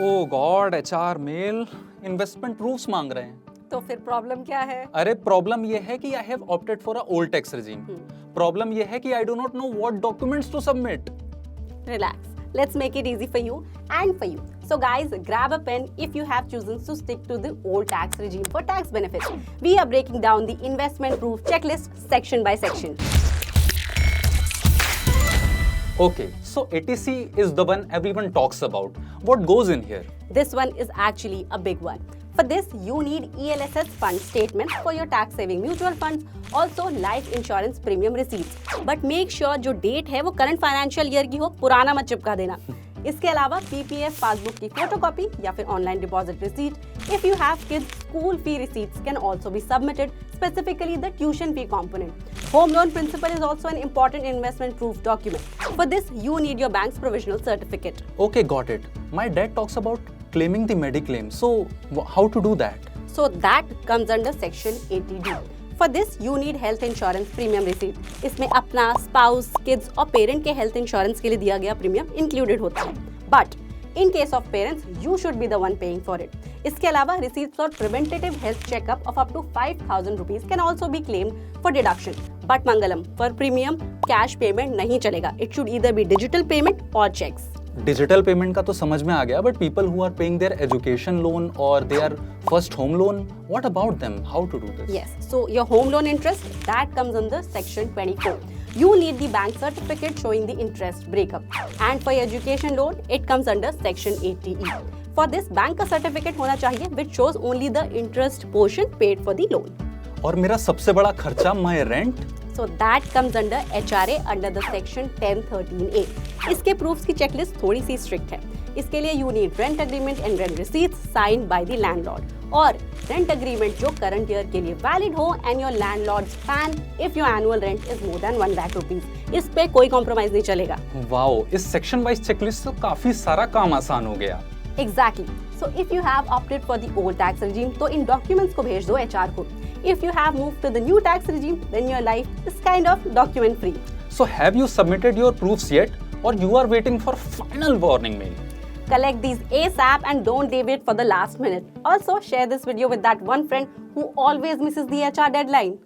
ओ God, HR mail investment proofs मांग रहे हैं। तो फिर प्रॉब्लम क्या है? अरे प्रॉब्लम ये है कि I have opted for a old tax regime। Problem ये है कि I do not know what documents to submit. Relax. Let's make it easy for you and for you. So guys, grab a pen if you have chosen to stick to the old tax regime for tax benefits. We are breaking down the investment proof checklist section by section. Okay, so ATC is the one everyone talks about. What goes in here? This one is actually a big one. For this, you need ELSS fund statement for your tax-saving mutual funds, also life insurance premium receipts. But make sure जो date है वो current financial year की हो, पुराना मत चिपका देना। इसके अलावा PPF पासबुक की फोटोकॉपी या फिर online deposit receipt. If you have kids, school fee receipts can also be submitted, specifically the tuition fee component. Home loan principal is also an important investment proof document. For this, you need your bank's provisional certificate. Okay, got it. My dad talks about claiming the Mediclaim. So how to do that? So that comes under section 80D. For this, you need health insurance premium receipt. इसमें अपना spouse, kids और parent के health insurance के लिए दिया गया premium included होता है. But in case of parents, you should be the one paying for it. इसके अलावा receipts for preventative health checkup of up to 5,000 rupees can also be claimed for deduction. But Mangalam, for premium cash payment नहीं चलेगा. It should either be digital payment or checks. Digital payment का तो समझ में आ गया, but people who are paying their education loan और their first home loan, what about them? How to do this? Yes, so your home loan interest that comes under section 24. You need the bank certificate showing the interest breakup. And for your education loan, it comes under section 80E. For this, bank का certificate होना चाहिए which shows only the interest portion paid for the loan. और मेरा सबसे बड़ा खर्चा, my rent? So that comes under HRA under the section 1013A. इसके proofs की checklist थोड़ी सी strict है. इसके लिए you need rent agreement and rent receipts signed by the landlord. और rent agreement जो current year के लिए valid हो and your landlord's PAN if your annual rent is more than 1 lakh rupees. इस पे कोई compromise नहीं चलेगा. वाओ, इस सेक्शन वाइज चेकलिस्ट से काफी सारा काम आसान हो गया। Exactly. So if you have opted for the old tax regime, तो इन documents को भेज दो HR को. If you have moved to the new tax regime, then your life is kind of document free. So have you submitted your proofs yet, or you are waiting for final warning mail? Collect these ASAP and don't leave it for the last minute. Also, share this video with that one friend who always misses the HR deadline.